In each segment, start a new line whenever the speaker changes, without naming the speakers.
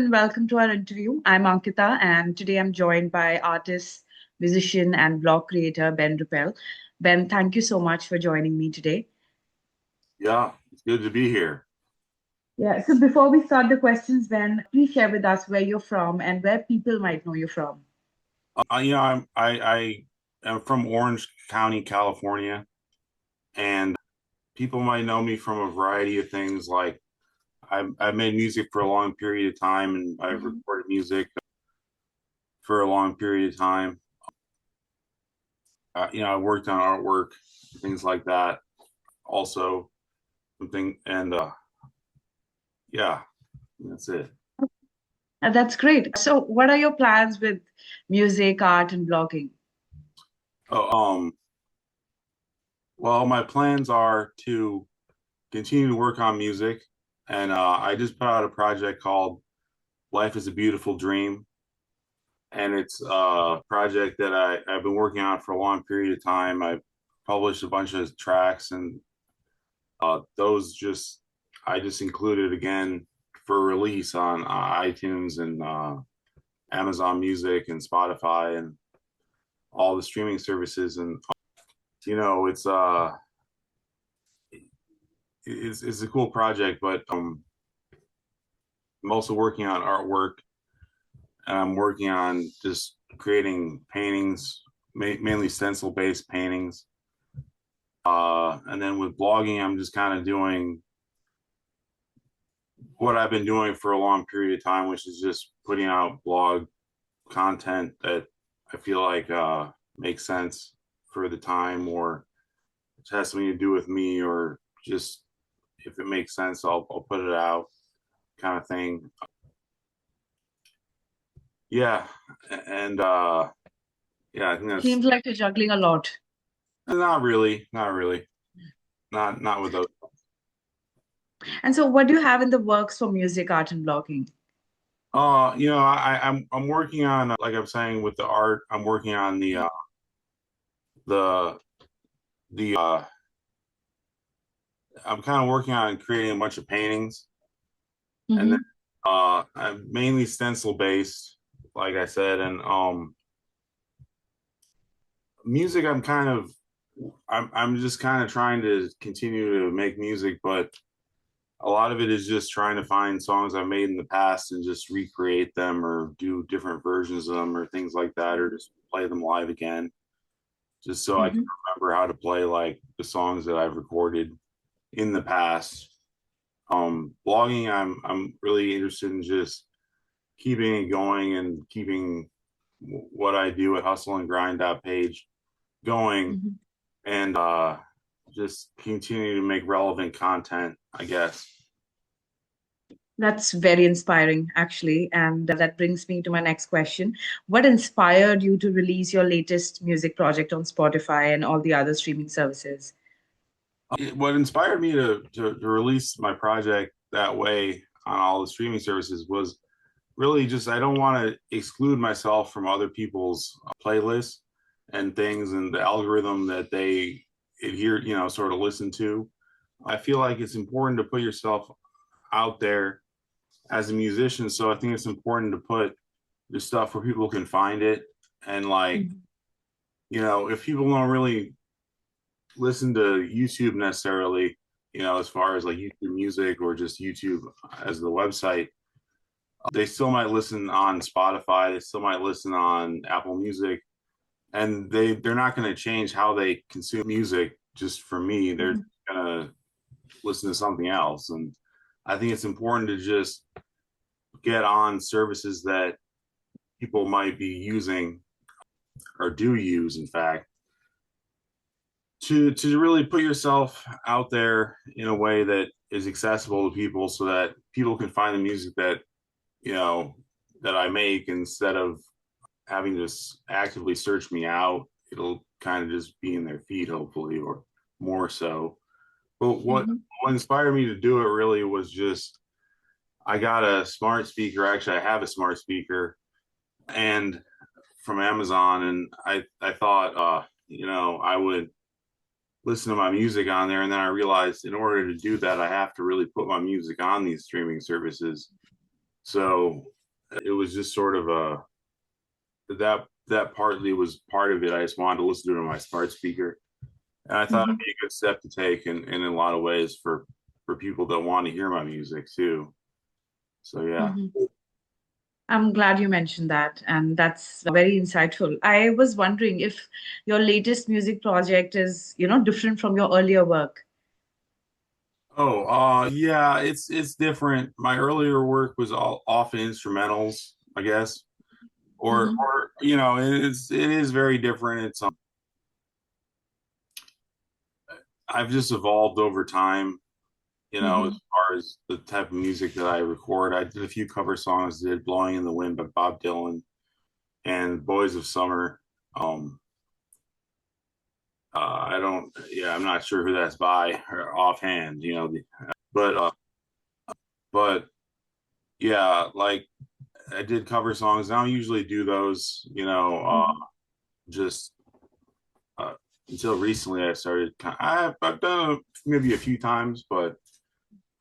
and welcome to our interview. I'm Ankita, and today I'm joined by artist, musician, and blog creator Ben Ruppel. Ben, thank you so much for joining me today.
Yeah, it's good to be here.
Yeah, so before we start the questions, Ben, please share with us where you're from and where people might know you from.
I am from Orange County, California, and people might know me from a variety of things. Like I've made music for a long period of time, and I've
Mhm.
recorded music for a long period of time. I worked on artwork, things like that. Also, something, and yeah, that's it.
That's great. So, what are your plans with music, art, and blogging?
Oh, well, my plans are to continue to work on music, and I just put out a project called Life is a Beautiful Dream. And it's a project that I've been working on for a long period of time. I've published a bunch of tracks, and those just I just included again for release on iTunes and Amazon Music and Spotify and all the streaming services. And it's a cool project, but I'm also working on artwork, and I'm working on just creating paintings, mainly stencil based paintings. And then with blogging, I'm just kind of doing what I've been doing for a long period of time, which is just putting out blog content that I feel like makes sense for the time, or it has something to do with me, or just if it makes sense, I'll put it out, kind of thing. Yeah, and yeah, I think that's
Seems like you're juggling a lot.
not really, not with those.
And so, what do you have in the works for music, art, and blogging?
I'm working on, like I'm saying, with the art. I'm working on the the I'm kind of working on creating a bunch of paintings, and then
Hmm.
I'm mainly stencil based, like I said, and music. I'm just kind of trying to continue to make music, but a lot of it is just trying to find songs I've made in the past and just recreate them or do different versions of them or things like that, or just play them live again, just so I can
Hmm.
remember how to play like the songs that I've recorded in the past. Blogging, I'm really interested in just keeping it going and keeping what I do at hustle and grind page going,
Hmm.
and just continue to make relevant content, I guess.
That's very inspiring, actually. And that brings me to my next question. What inspired you to release your latest music project on Spotify and all the other streaming services?
What inspired me to release my project that way on all the streaming services was really just I don't want to exclude myself from other people's playlists and things and the algorithm that they adhere, sort of listen to. I feel like it's important to put yourself out there as a musician. So I think it's important to put your stuff where people can find it. And like,
Mhm.
if people don't really listen to YouTube necessarily, as far as like YouTube music or just YouTube as the website, they still might listen on Spotify, they still might listen on Apple Music, and they're not going to change how they consume music just for me. They're
Mhm.
going to listen to something else. And I think it's important to just get on services that people might be using or do use, in fact, to really put yourself out there in a way that is accessible to people, so that people can find the music you know that I make, instead of having to actively search me out. It'll kind of just be in their feed, hopefully, or more so. But
Mhm.
what inspired me to do it really was just I got a smart speaker. Actually, I have a smart speaker, and from Amazon, and I thought, I would listen to my music on there, and then I realized in order to do that, I have to really put my music on these streaming services. So it was just sort of a that partly was part of it. I just wanted to listen to it on my smart speaker, and I thought it'd
Hmm.
be a good step to take, in a lot of ways for people that want to hear my music too. So yeah.
Hmm. I'm glad you mentioned that, and that's very insightful. I was wondering if your latest music project is, different from your earlier work.
Oh, yeah, it's different. My earlier work was all often instrumentals, I guess,
Hmm.
or it is very different. I've just evolved over time, as
Hmm.
far as the type of music that I record. I did a few cover songs. Did "Blowing in the Wind" by Bob Dylan and "Boys of Summer." Um, I don't, yeah, I'm not sure who that's by or offhand, but but yeah, like I did cover songs. I don't usually do those,
Hmm.
just uh, until recently. I started. I've done it maybe a few times, but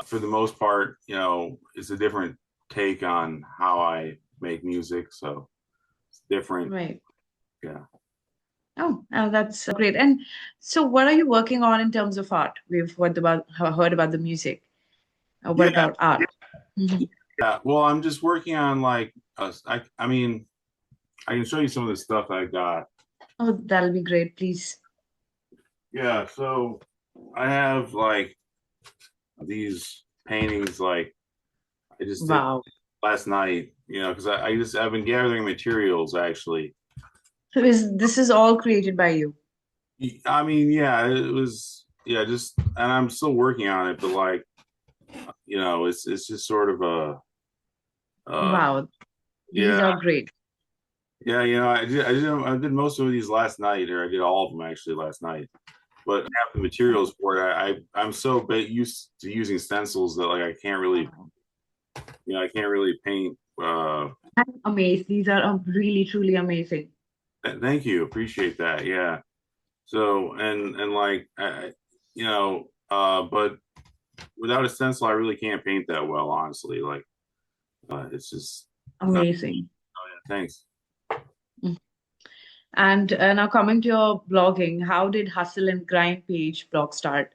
for the most part, it's a different take on how I make music. So it's different.
Right.
Yeah.
Oh, that's great. And so, what are you working on in terms of art? We've heard about the music. What
Yeah.
about art? Hmm.
Yeah. Well, I'm just working on like, I mean, I can show you some of the stuff I got.
Oh, that'll be great, please.
Yeah. So I have like these paintings, like I just did
Wow.
last night, because I've been gathering materials actually.
So, is this is all created by you?
I mean, yeah, it was, yeah, just, and I'm still working on it, but like, it's just sort of uh,
Wow, these
yeah,
are great.
yeah, I did most of these last night, or I did all of them actually last night. But I have the materials for it. I'm so used to using stencils that like I can't really paint.
I'm amazed. These are really, truly amazing.
Thank you, appreciate that. Yeah. So and like but without a stencil, I really can't paint that well, honestly. Like, it's just not.
Amazing.
Thanks.
Mm. And now coming to your blogging, how did Hustle and Grind page blog start?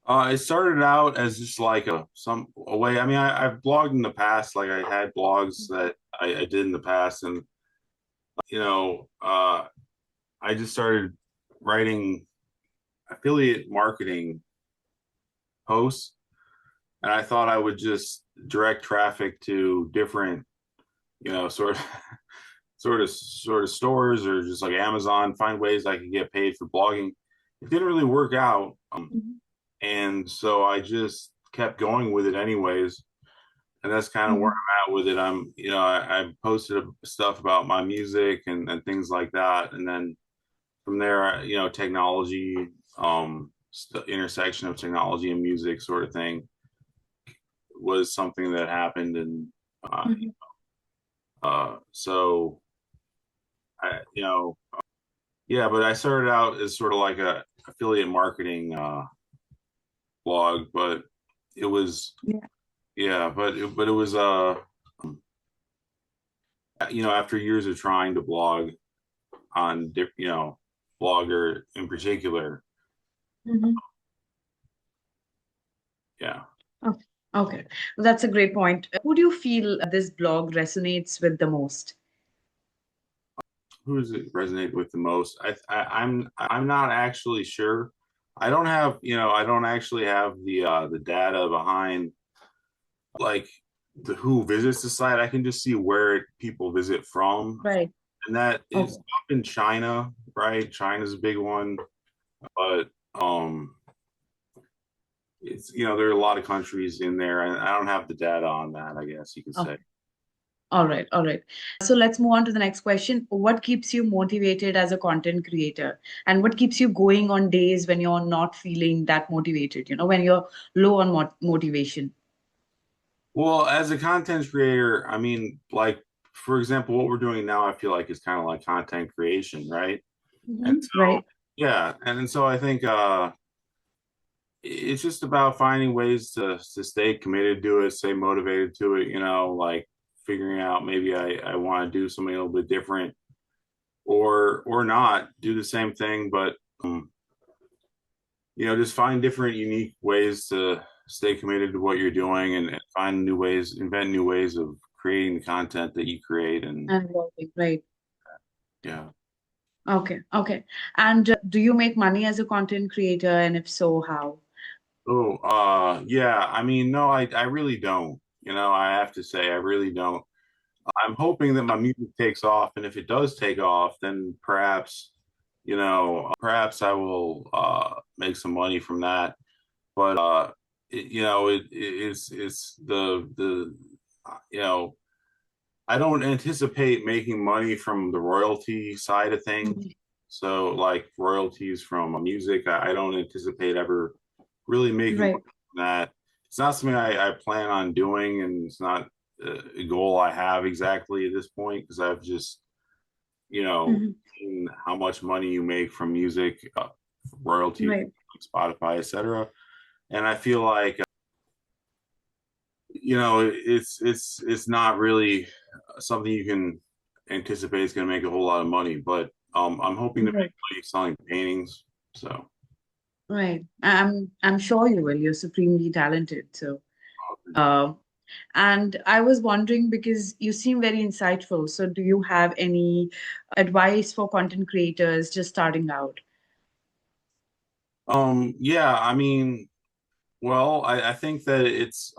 It started out as just like a way. I mean, I've blogged in the past. Like, I had blogs that I did in the past, and you know, uh, I just started writing affiliate marketing posts, and I thought I would just direct traffic to different, sort of sort of stores, or just like Amazon, find ways I could get paid for blogging. It didn't really work out.
Mhm.
And so I just kept going with it anyways. And that's kind of where
Mhm.
I'm at with it. I posted stuff about my music and things like that. And then from there, technology, intersection of technology and music sort of thing was something that happened. And uh,
Mhm.
so yeah, but I started out as sort of like a affiliate marketing blog, but it was,
Yeah.
yeah, but it was after years of trying to blog on Blogger in particular.
Mhm.
Yeah.
Oh, okay. Well, that's a great point. Who do you feel this blog resonates with the most?
Who does it resonate with the most? I'm not actually sure. I don't actually have the data behind, like, who visits the site. I can just see where people visit from,
Right.
and that is
Okay.
up in China, right? China's a big one, but it's, there are a lot of countries in there, and I don't have the data on that, I guess you could say.
Okay. All right. All right. So let's move on to the next question. What keeps you motivated as a content creator? And what keeps you going on days when you're not feeling that motivated, when you're low on motivation?
Well, as a content creator, I mean, like, for example, what we're doing now, I feel like is kind of like content creation, right? And
Hmm.
so,
Right.
yeah, and so I think, it's just about finding ways to stay committed to it, stay motivated to it, like figuring out maybe I want to do something a little bit different or not do the same thing, but just find different unique ways to stay committed to what you're doing and find new ways, invent new ways of creating the content that you create. And
And working, right.
yeah.
Okay, okay. And do you make money as a content creator? And if so, how?
Oh, yeah. I mean, no, I really don't. I have to say, I really don't. I'm hoping that my music takes off, and if it does take off, then perhaps I will make some money from that. But it's the I don't anticipate making money from the royalty side of things.
Mhm.
So, like royalties from music, I don't anticipate ever really making money
Right.
from that. It's not something I plan on doing, and it's not a goal I have exactly at this point because I've just,
Hmm.
seen how much money you make from music, royalties,
Right.
like Spotify, etc. And I feel like it's not really something you can anticipate is going to make a whole lot of money, but I'm hoping to make
Right.
money selling paintings. So
Right. I'm sure you will. You're supremely talented. So, uh, and I was wondering because you seem very insightful. So, do you have any advice for content creators just starting out?
yeah, I mean, well, I think that it's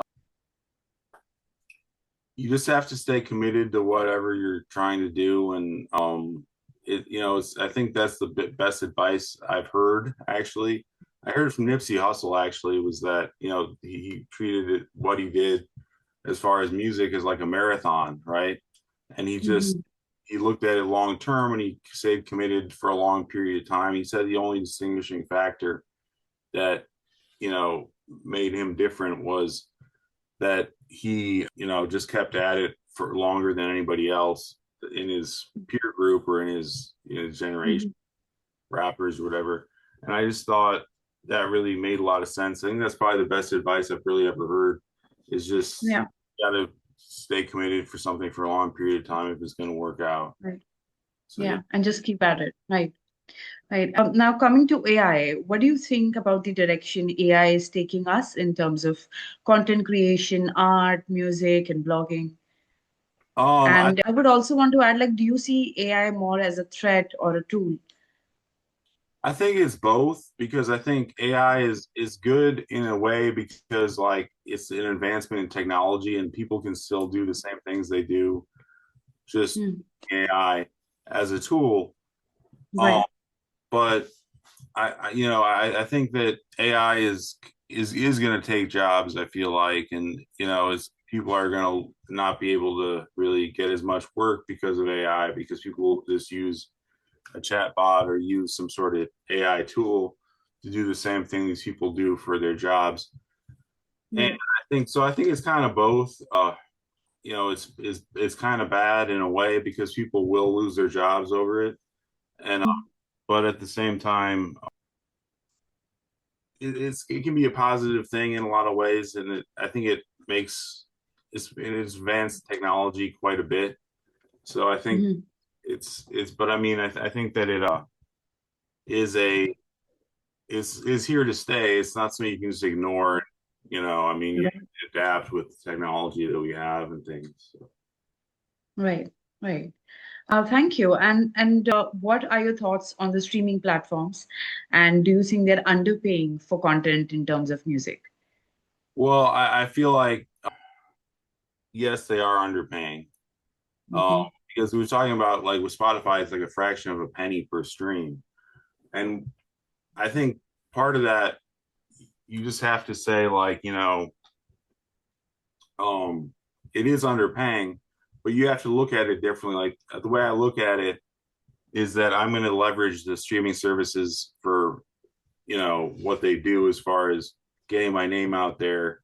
you just have to stay committed to whatever you're trying to do, and I think that's the best advice I've heard. Actually, I heard from Nipsey Hussle. Actually, was that he treated it what he did as far as music as like a marathon, right? And
Hmm.
he looked at it long term, and he stayed committed for a long period of time. He said the only distinguishing factor that you know made him different was that he just kept at it for longer than anybody else in his peer group or in his generation,
Hmm.
rappers or whatever. And I just thought that really made a lot of sense. I think that's probably the best advice I've really ever heard is just
Yeah.
got to stay committed for something for a long period of time if it's going to work out.
Right.
So yeah.
Yeah. And just keep at it. Right. Right. Now, coming to AI, what do you think about the direction AI is taking us in terms of content creation, art, music, and blogging?
um i
And I would also want to add, like, do you see AI more as a threat or a tool?
I think it's both because I think AI is good in a way because like it's an advancement in technology and people can still do the same things they do just
Hmm.
AI as a tool. Um,
Right.
but I think that AI is going to take jobs. I feel like, and as people are going to not be able to really get as much work because of AI because people will just use a chat bot or use some sort of AI tool to do the same thing these people do for their jobs. And
Right.
I think it's kind of both. It's kind of bad in a way because people will lose their jobs over it, and but at the same time, it can be a positive thing in a lot of ways, and I think it's advanced technology quite a bit. So I think
Mm-hmm.
it's but I mean I think that it is a is here to stay. It's not something you can just ignore. I mean, you
Right.
have to adapt with the technology that we have and things. So.
Right. Right. Thank you. And what are your thoughts on the streaming platforms? And do you think they're underpaying for content in terms of music?
Well, I feel like yes, they are underpaying. Um,
Hmm.
because we were talking about like with Spotify, it's like a fraction of a penny per stream, and I think part of that you just have to say like um, it is underpaying, but you have to look at it differently. Like the way I look at it is that I'm going to leverage the streaming services for what they do as far as getting my name out there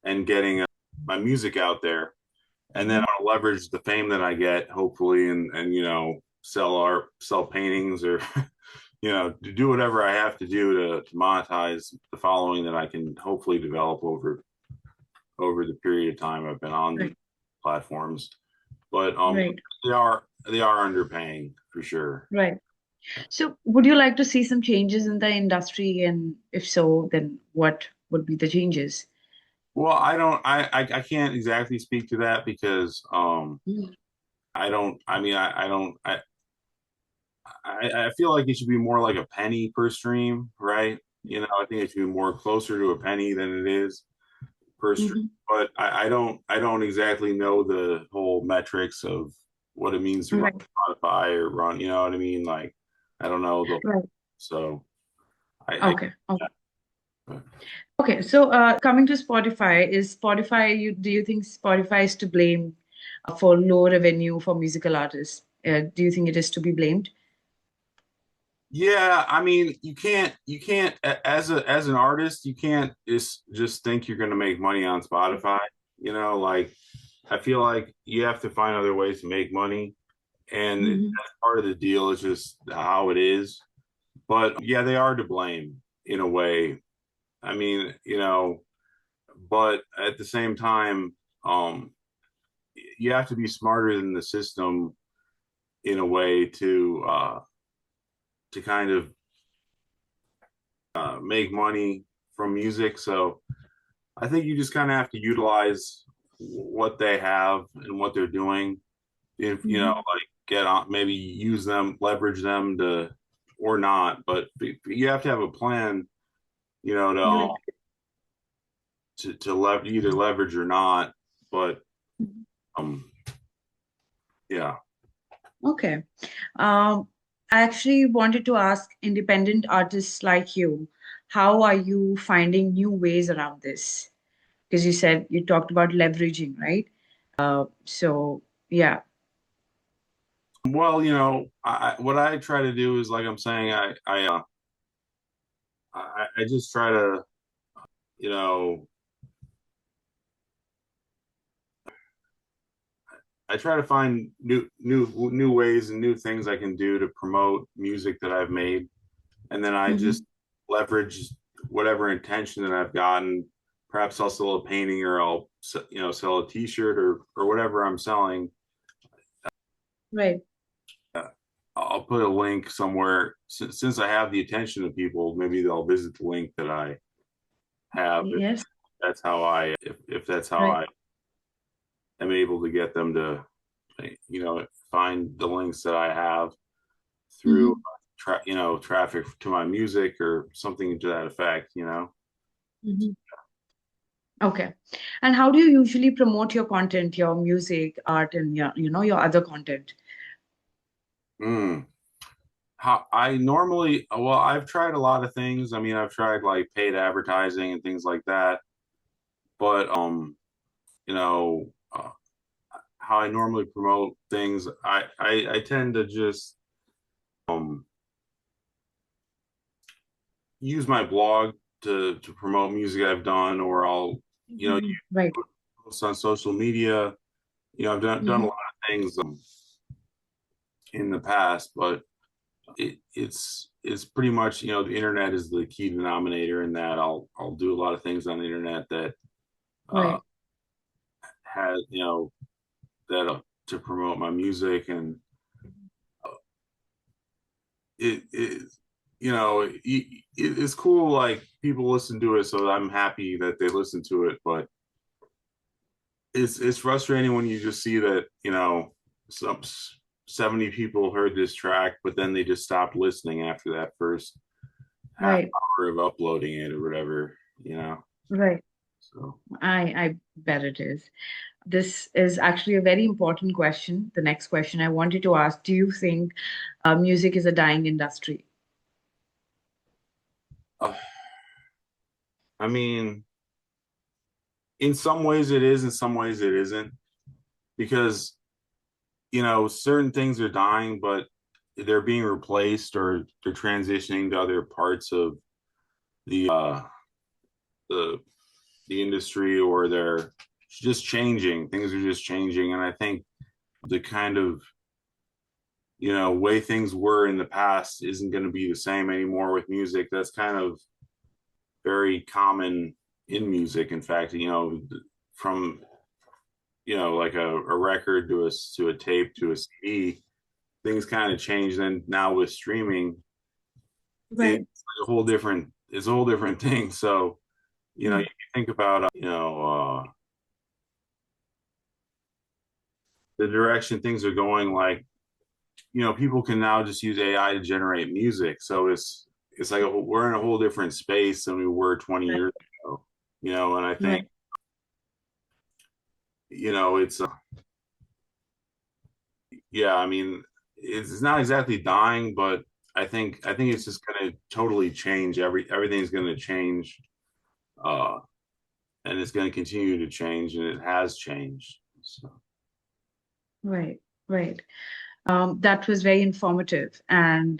and getting my music out there, and then I'll leverage the fame that I get, hopefully, and sell art, sell paintings, or to do whatever I have to do to monetize the following that I can hopefully develop over the period of time I've been on these
Right.
platforms. But
Right.
they are underpaying for sure.
Right. So, would you like to see some changes in the industry? And if so, then what would be the changes?
Well, I can't exactly speak to that because
Mhm.
I don't I mean I don't I feel like it should be more like a penny per stream, right? I think it should be more closer to a penny than it is per stream.
Mhm.
But I don't exactly know the whole metrics of what it means to run
Right.
Spotify or run, you know what I mean? Like I don't know the
Right.
so I
Okay. Okay.
yeah.
Okay. So, coming to Spotify, is Spotify, do you think Spotify is to blame for low revenue for musical artists? Do you think it is to be blamed?
Yeah, I mean, you can't as an artist, you can't just think you're going to make money on Spotify. Like I feel like you have to find other ways to make money, and
Mhm.
that's part of the deal. It's just how it is. But yeah, they are to blame in a way. I mean, but at the same time, um, you have to be smarter than the system in a way to kind of make money from music. So I think you just kind of have to utilize what they have and what they're doing. If
Mhm.
like get on, maybe use them, leverage them to, or not. But you have to have a plan, you know,
Right.
either leverage or not. But
Mhm.
um, yeah.
Okay. Um, I actually wanted to ask independent artists like you, how are you finding new ways around this? Because you talked about leveraging, right? So yeah.
Well, what I try to do is like I'm saying, I just try to, you know, I try to find new ways and new things I can do to promote music that I've made, and then I
Mhm.
just leverage whatever intention that I've gotten. Perhaps I'll sell a painting, or I'll sell a T-shirt, or whatever I'm selling.
Right.
I'll put a link somewhere since I have the attention of people. Maybe they'll visit the link that I have.
Yes.
If that's how
Right.
I am able to get them to find the links that I have through
Mhm.
traffic to my music or something to that effect.
Mhm. Okay. And how do you usually promote your content, your music, art, and your other content?
Mm. How I normally, well, I've tried a lot of things. I mean, I've tried like paid advertising and things like that, but you know, how I normally promote things, I tend to just um use my blog to promote music I've done, or I'll
Mhm. Right.
post on social media. I've done a
Mhm.
lot of things in the past, but it's pretty much the internet is the key denominator in that. I'll do a lot of things on the internet that uh,
Right.
has that to promote my music, and it it's cool. Like people listen to it, so I'm happy that they listen to it. But it's frustrating when you just see that some 70 people heard this track, but then they just stopped listening after that first half
Right.
hour of uploading it or whatever.
Right.
So
I bet it is. This is actually a very important question. The next question I wanted to ask, do you think music is a dying industry?
uh, I mean, in some ways it is, in some ways it isn't, because certain things are dying, but they're being replaced, or they're transitioning to other parts of the uh the the industry, or they're just changing. Things are just changing, and I think the kind of way things were in the past isn't going to be the same anymore with music. That's kind of very common in music. In fact, from like a record to a tape to a CD, things kind of change. Then now with streaming, it's
Right.
like a whole different thing. So, you
Mm.
think about the direction things are going, like, people can now just use AI to generate music. So it's like we're in a whole different space than we were 20
Right.
years ago. And I think,
Right.
it's yeah, I mean, it's not exactly dying, but I think it's just going to totally change. Everything's going to change, uh, and it's going to continue to change, and it has changed. So.
Right. Right. That was very informative. And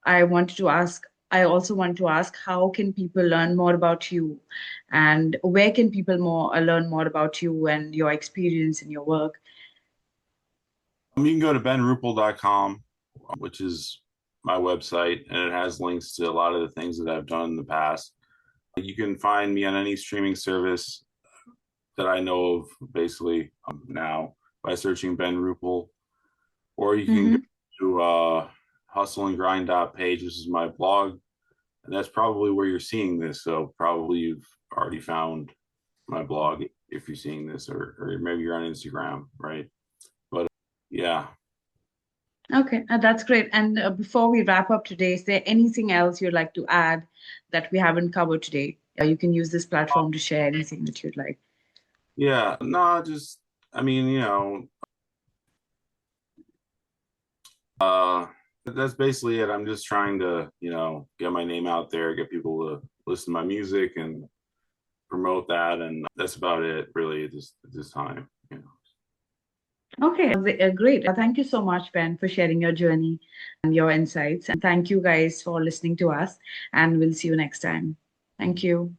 I also want to ask, how can people learn more about you? And where can people learn more about you and your experience and your work?
You can go to benruppel.com, which is my website, and it has links to a lot of the things that I've done in the past. You can find me on any streaming service that I know of, basically, now by searching Ben Ruppel, or you can go
Mm-hmm.
to hustleandgrind.page. This is my blog, and that's probably where you're seeing this. So probably you've already found my blog if you're seeing this, or maybe you're on Instagram, right? But yeah.
Okay, that's great. And before we wrap up today, is there anything else you'd like to add that we haven't covered today? You can use this platform to share anything that you'd like.
Yeah, no, just I mean, that's basically it. I'm just trying to, get my name out there, get people to listen to my music and promote that, and that's about it, really, at this time.
Okay, great. Thank you so much, Ben, for sharing your journey and your insights. And thank you guys for listening to us. And we'll see you next time. Thank you.